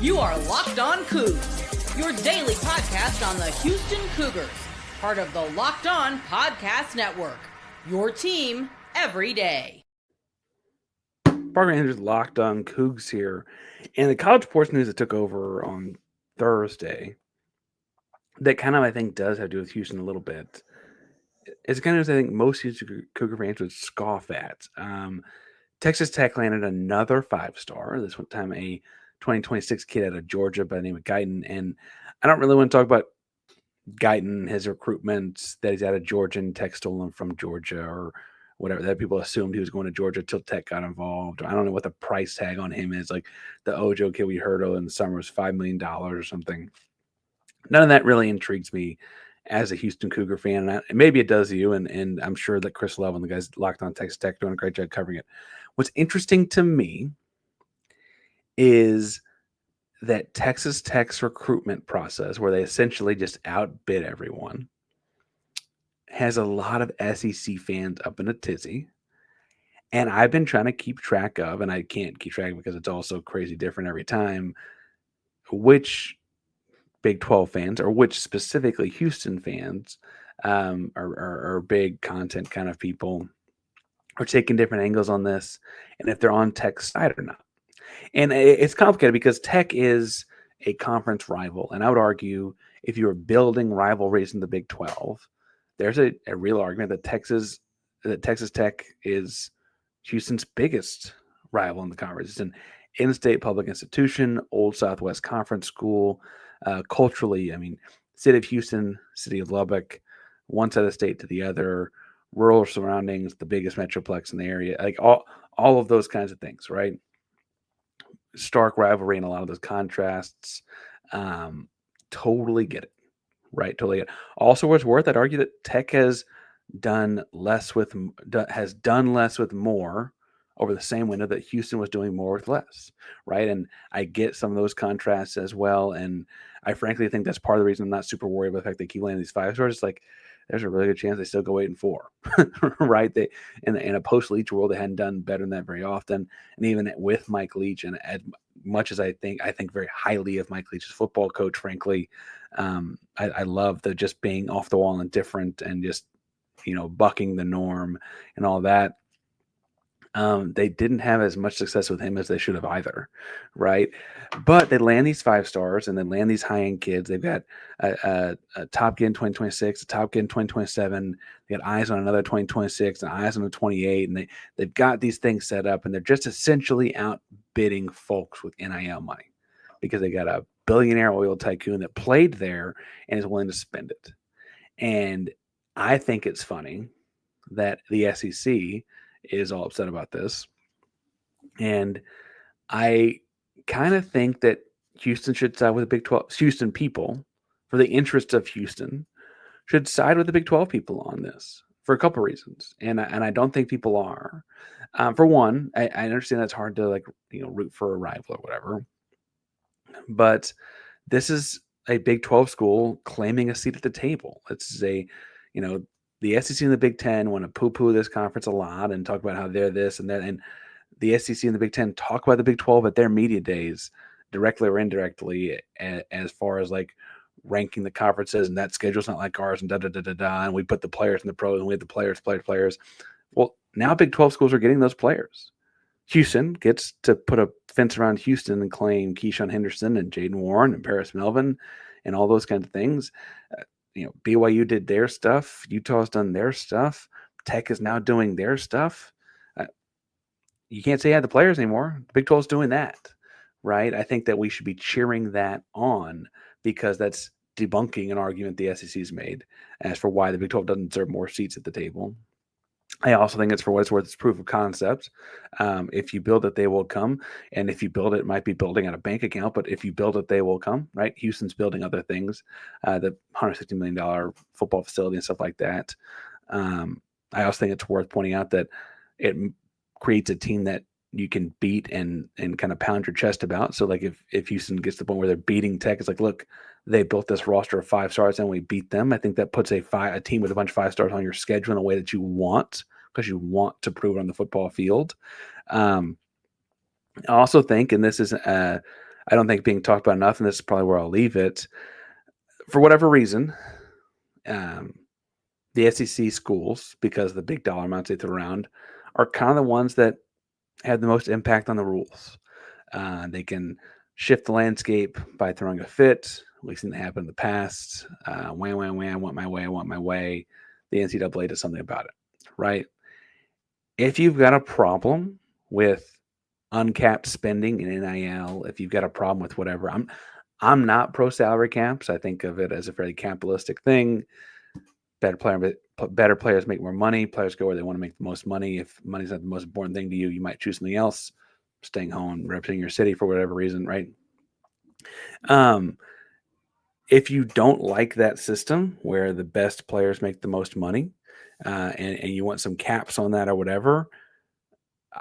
You are Locked On Cougs, your daily podcast on the Houston Cougars, part of the Locked On Podcast Network, your team every day. Parker Andrews, Locked On Cougs here. And the college sports news that took over on Thursday, that kind of, I think, does have to do with Houston a little bit. It's kind of news I think most Houston Cougar fans would scoff at. Texas Tech landed another 5-star, this one time a 2026 kid out of Georgia by the name of Guyton. And I don't really want to talk about Guyton, his recruitment, that he's out of Georgia and Tech stole him from Georgia or whatever. That people assumed he was going to Georgia till Tech got involved. I don't know what the price tag on him is. Like the Ojo kid we heard of in the summer was $5 million or something. None of that really intrigues me as a Houston Cougar fan. And maybe it does you, and I'm sure that Chris Love and the guys Locked On Texas Tech doing a great job covering it. What's interesting to me is that Texas Tech's recruitment process, where they essentially just outbid everyone, has a lot of SEC fans up in a tizzy. And I've been trying to keep track of, and I can't keep track because it's all so crazy different every time, which Big 12 fans or which specifically Houston fans are big content kind of people are taking different angles on this and if they're on Tech's side or not. And it's complicated because Tech is a conference rival. And I would argue if you were building rivalries in the Big 12, there's a real argument that Texas Tech is Houston's biggest rival in the conference. It's an in-state public institution, old Southwest Conference school. Culturally, I mean, city of Houston, city of Lubbock, one side of the state to the other, rural surroundings, the biggest metroplex in the area, like all of those kinds of things, right? Stark rivalry and a lot of those contrasts. Totally get it, right? Totally get it. Also, what's worth, I'd argue that Tech has done less with more over the same window that Houston was doing more with less, right? And I get some of those contrasts as well. And I frankly think that's part of the reason I'm not super worried about the fact they keep landing these 5-stars. It's like there's a really good chance they still go 8-4, right? They in a post-Leach world, they hadn't done better than that very often. And even with Mike Leach, and as much as I think very highly of Mike Leach as football coach, frankly, I love the just being off the wall and different and just bucking the norm and all that. They didn't have as much success with him as they should have either, right? But they land these 5-stars and they land these high-end kids. They've got a top kid in 2026, a top kid in 2027. They got eyes on another 2026 and eyes on the 28, and they've got these things set up, and they're just essentially outbidding folks with NIL money because they got a billionaire oil tycoon that played there and is willing to spend it. And I think it's funny that the SEC is all upset about this. And I kind of think that Houston should side with the Big 12. Houston people, for the interest of Houston, should side with the Big 12 people on this for a couple reasons. And I don't think people are. For one, I understand that's hard to root for a rival or whatever. But this is a Big 12 school claiming a seat at the table. It's the SEC and the Big Ten want to poo-poo this conference a lot and talk about how they're this and that. And the SEC and the Big Ten talk about the Big 12 at their media days, directly or indirectly, as far as like ranking the conferences and that schedule's not like ours and da-da-da-da-da. And we put the players in the pros and we have the players. Well, now Big 12 schools are getting those players. Houston gets to put a fence around Houston and claim Keyshawn Henderson and Jaden Warren and Paris Melvin and all those kinds of things. BYU did their stuff. Utah's done their stuff. Tech is now doing their stuff. You can't say I had the players anymore. Big 12's doing that, right? I think that we should be cheering that on because that's debunking an argument the SEC's made as for why the Big 12 doesn't deserve more seats at the table. I also think it's for what it's worth. It's proof of concept. If you build it, they will come. And if you build it, it might be building on a bank account. But if you build it, they will come, right? Houston's building other things, the $160 million football facility and stuff like that. I also think it's worth pointing out that it creates a team that you can beat and kind of pound your chest about. So like if Houston gets to the point where they're beating Tech, it's like, look, they built this roster of 5-stars and we beat them. I think that puts a team with a bunch of 5-stars on your schedule in a way that you want, because you want to prove it on the football field. I also think, and this is I don't think being talked about enough, and this is probably where I'll leave it. For whatever reason, the SEC schools, because of the big dollar amounts they throw around, are kind of the ones that have the most impact on the rules. They can shift the landscape by throwing a fit. We've seen that happen in the past. Wham, wham, wham, I want my way, I want my way. The NCAA does something about it, right? If you've got a problem with uncapped spending in NIL, if you've got a problem with whatever, I'm not pro salary caps. I think of it as a fairly capitalistic thing. Better players make more money. Players go where they want to make the most money. If money's not the most important thing to you, you might choose something else. Staying home, representing your city for whatever reason, right? If you don't like that system where the best players make the most money, and you want some caps on that or whatever,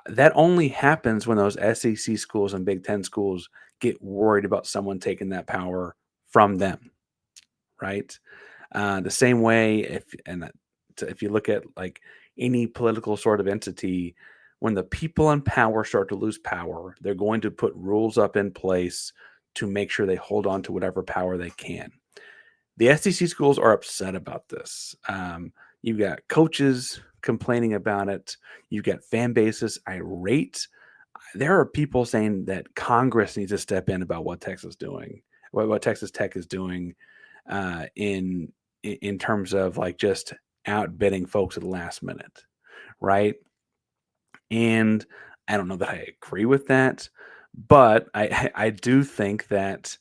that only happens when those SEC schools and Big Ten schools get worried about someone taking that power from them, right? The same way, if you look at like any political sort of entity, when the people in power start to lose power, they're going to put rules up in place to make sure they hold on to whatever power they can. The SEC schools are upset about this. You've got coaches complaining about it. You've got fan bases irate. There are people saying that Congress needs to step in about what Texas doing, what Texas Tech is doing, in terms of like just outbidding folks at the last minute, right? And I don't know that I agree with that, but I do think that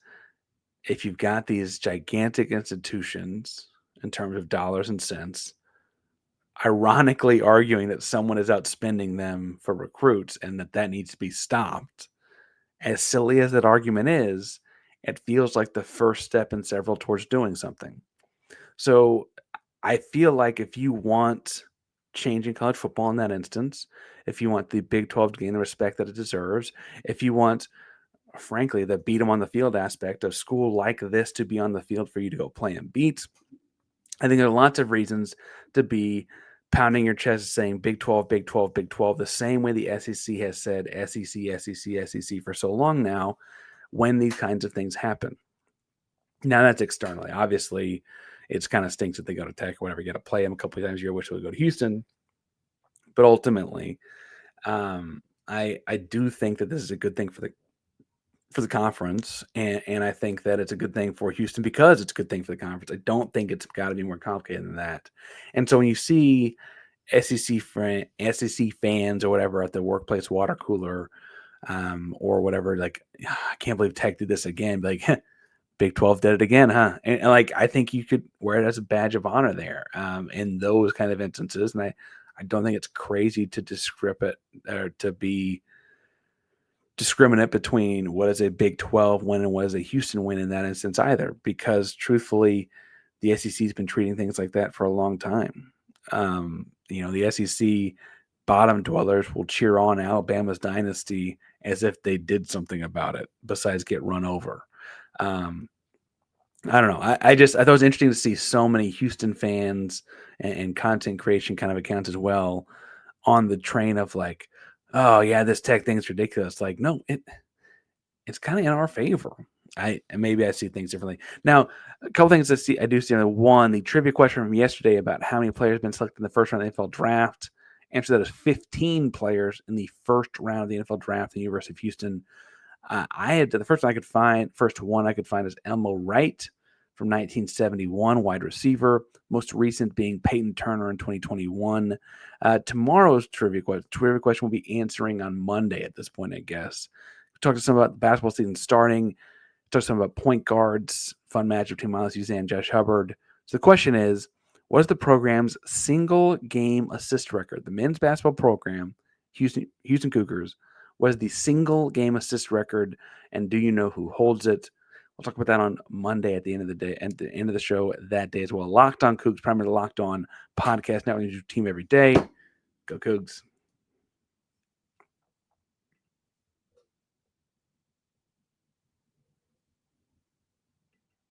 if you've got these gigantic institutions in terms of dollars and cents, ironically arguing that someone is outspending them for recruits and that needs to be stopped, as silly as that argument is, it feels like the first step in several towards doing something. So I feel like if you want change in college football in that instance, if you want the Big 12 to gain the respect that it deserves, if you want, frankly, the beat them on the field aspect of school like this to be on the field for you to go play and beat, I think there are lots of reasons to be pounding your chest saying Big 12, Big 12, Big 12, the same way the SEC has said SEC, SEC, SEC for so long now when these kinds of things happen. Now that's externally. Obviously, it's kind of stinks that they go to Tech or whatever. You got to play them a couple of times a year. Wish they would go to Houston. But ultimately, I do think that this is a good thing for the conference, and I think that it's a good thing for Houston because it's a good thing for the conference. I don't think it's got to be more complicated than that. And so when you see SEC fans or whatever at the workplace water cooler, or whatever, like, I can't believe Tech did this again. Like, Big 12 did it again, huh? And like, I think you could wear it as a badge of honor there, in those kind of instances. And I don't think it's crazy to or to be discriminate between what is a Big 12 win and what is a Houston win in that instance either, because truthfully, the SEC has been treating things like that for a long time. The SEC bottom dwellers will cheer on Alabama's dynasty as if they did something about it besides get run over. I don't know. I thought it was interesting to see so many Houston fans and content creation kind of accounts as well on the train of like, oh yeah, this Tech thing's ridiculous. Like, no, it's kind of in our favor. Maybe I see things differently. Now, a couple things I do see. One, the trivia question from yesterday about how many players have been selected in the first round of the NFL draft. Answer that is 15 players in the first round of the NFL draft at the University of Houston. I had the first one I could find is Elmo Wright from 1971, wide receiver. Most recent being Peyton Turner in 2021. Tomorrow's trivia question will be answering on Monday at this point, I guess. We talked to some about the basketball season starting. Talked to some about point guards. Fun match between Miles Uzan and Josh Hubbard. So the question is, what is the program's single game assist record? The men's basketball program, Houston Cougars, what is the single game assist record, and do you know who holds it? We'll talk about that on Monday at the end of the day, at the end of the show that day as well. Locked On Cougs, primarily Locked On Podcast Network, your team every day. Go Cougs.